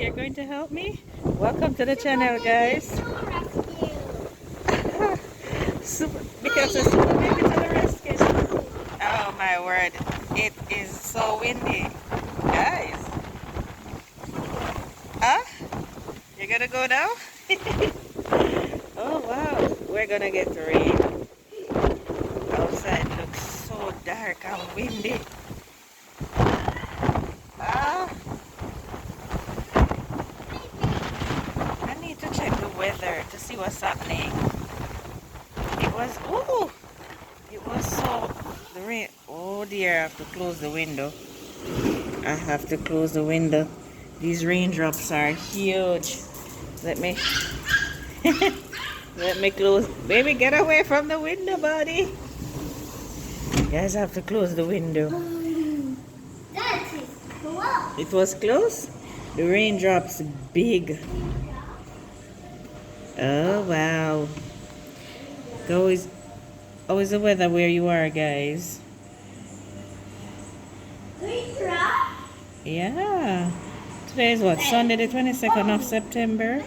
you're going to help me? Welcome to the channel, guys. Super, because a super baby to the rescue. Oh my word, it is so windy, guys. Huh? You're gonna go now? Oh wow, we're gonna get rain. Outside looks so dark and windy. Ah, I need to check the weather to see what's happening. It was so, the rain, oh dear, I have to close the window. I have to close the window. These raindrops are huge. Let me, let me close. Baby, get away from the window, buddy. Guys, I have to close the window. It was close? The raindrops big. Oh, wow. How is the weather where you are, guys? Yeah. Today is what? Sunday the 22nd of September.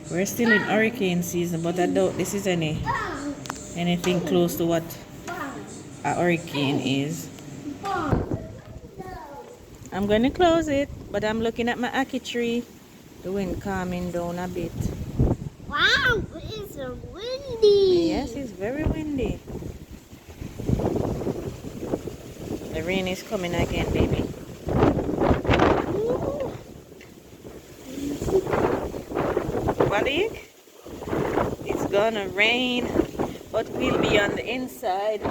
We're still in hurricane season, but I doubt this is anything close to what a hurricane is. I'm going to close it, but I'm looking at my ackee tree. The wind calming down a bit. Wow, it's windy. Yes, it's very windy. The rain is coming again, baby. Buddy, it's gonna rain, but we'll be on the inside,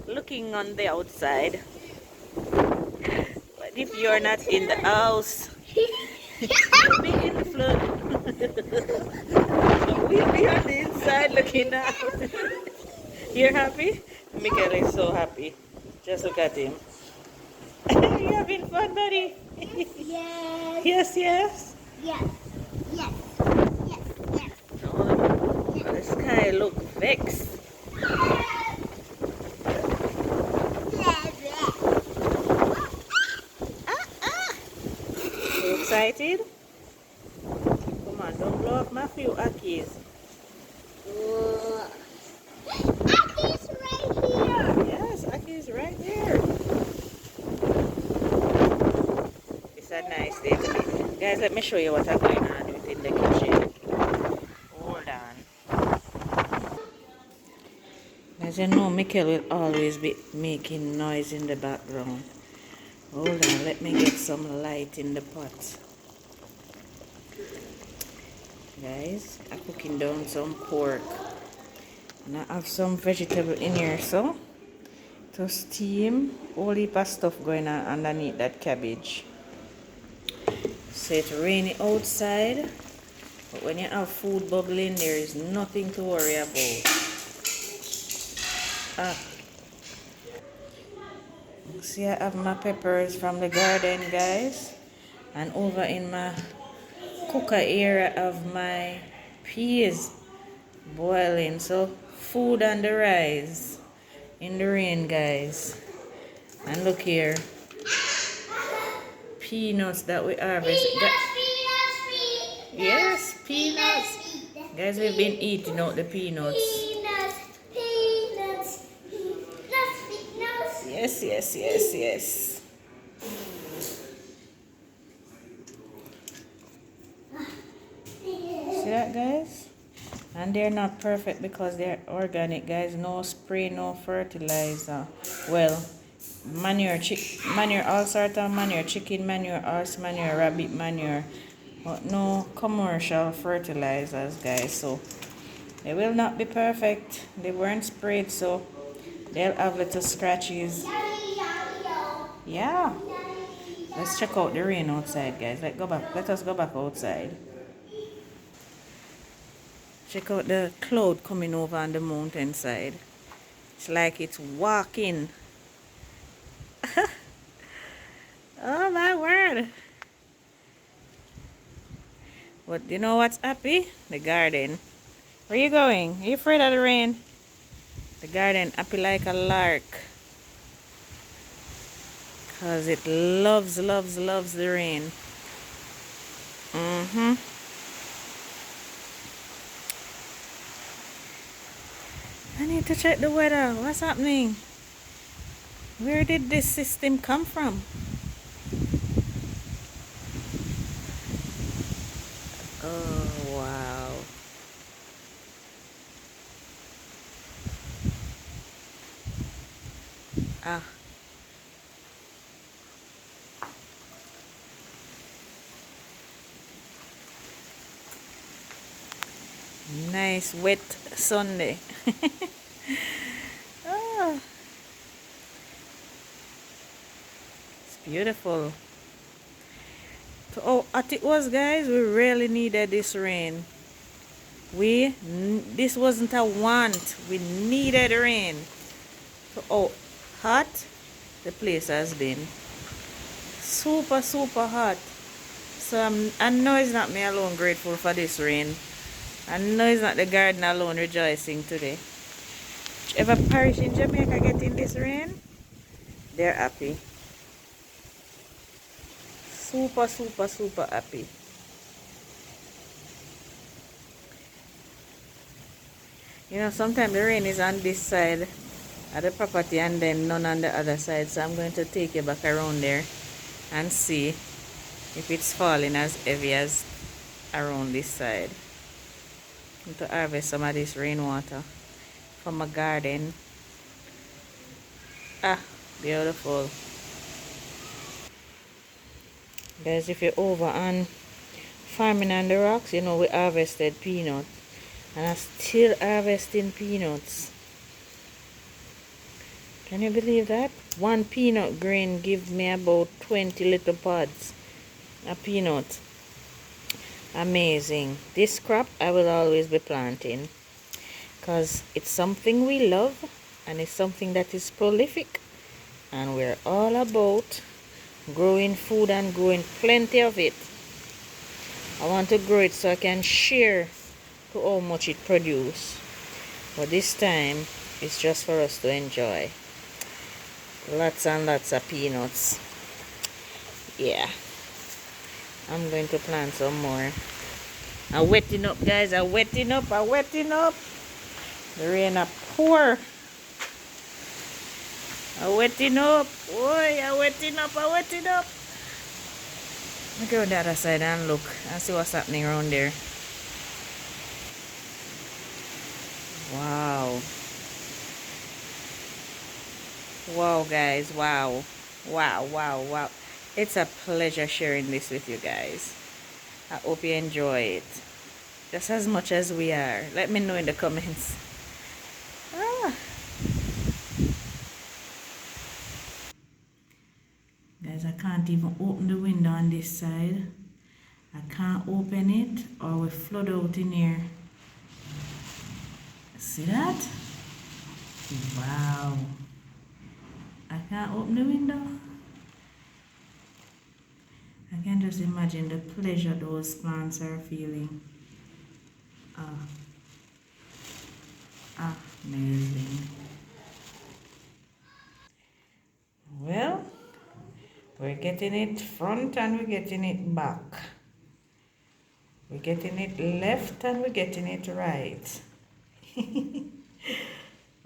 looking on the outside. But if you're not in the house, you'll be in the flood. So we'll be on the inside looking out. You're happy? Miguel is so happy. Just look at him. You having fun, buddy? Yes. Yes, yes. Yes. Yes. Yes. Yes. Oh, the sky look vexed. You excited? Come on, don't blow up my few ackies. Aki's right here. Yes, ackies right there. It's a nice day today. Guys, let me show you what I'm going on within the kitchen. Hold on. As you know, Michael will always be making noise in the background. Hold on, let me get some light in the pot. Guys, I'm cooking down some pork. And I have some vegetable in here, so to steam. Whole heap of stuff going on underneath that cabbage. So it's rainy outside, but when you have food bubbling, there is nothing to worry about. See, I have my peppers from the garden, guys, and over in my cooker area of my peas boiling. So food on the rise in the rain, guys. And look here, peanuts that we harvest. Peanuts. Yes, peanuts. Guys, we've been eating out the peanuts. Yes, yes, yes, yes. See that, guys? And they're not perfect because they're organic, guys. No spray, no fertilizer. Well, manure, all sorts of manure, chicken manure, horse manure, rabbit manure, but no commercial fertilizers, guys. So they will not be perfect. They weren't sprayed, so they'll have little scratches. Yeah. Let's check out the rain outside, guys. Let us go back outside. Check out the cloud coming over on the mountainside. It's like it's walking. Oh my word. But you know what's happy? The garden. Where you going? Are you afraid of the rain? The garden happy like a lark. Because it loves, loves, loves the rain. Mm-hmm. I need to check the weather. What's happening? Where did this system come from? Oh, wow. Ah, nice wet Sunday. Ah, it's beautiful. So, oh, what it was, guys, we really needed this rain. This wasn't a want. We needed rain. So, oh, hot the place has been. Super, super hot. So I know it's not me alone grateful for this rain. I know it's not the garden alone rejoicing today. Whichever parish in Jamaica getting this rain, they're happy. Super, super, super happy. You know, sometimes the rain is on this side of the property and then none on the other side. So I'm going to take you back around there and see if it's falling as heavy as around this side. I'm going to harvest some of this rainwater from my garden. Ah, beautiful. Guys, if you're over on farming on the rocks, you know we harvested peanuts. And I'm still harvesting peanuts. Can you believe that? One peanut grain gives me about 20 little pods of peanut. Amazing. This crop I will always be planting because it's something we love and it's something that is prolific, and we're all about growing food and growing plenty of it. I want to grow it so I can share to how much it produces, but this time it's just for us to enjoy. Lots and lots of peanuts. Yeah, I'm going to plant some more. I'm wetting up, guys. I'm wetting up. The rain a pour. I'm wetting up. Boy, I'm wetting up. Let me go on the other side and look and see what's happening around there. Wow. Wow, guys. Wow. Wow. It's a pleasure sharing this with you guys. I hope you enjoy it just as much as we are. Let me know in the comments. Ah. Guys, I can't even open the window on this side. I can't open it or we flood out in here. See that? Wow. I can't open the window. I can just imagine the pleasure those plants are feeling. Amazing. Well, we're getting it front and we're getting it back. We're getting it left and we're getting it right.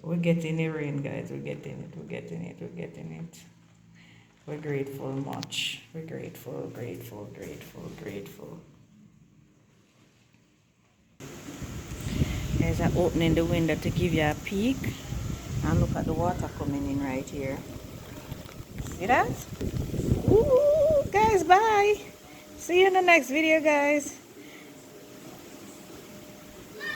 We're getting the rain, guys. We're getting it. We're grateful much. We're grateful. Guys, I'm opening the window to give you a peek. And look at the water coming in right here. See that? Ooh, guys, bye. See you in the next video, guys.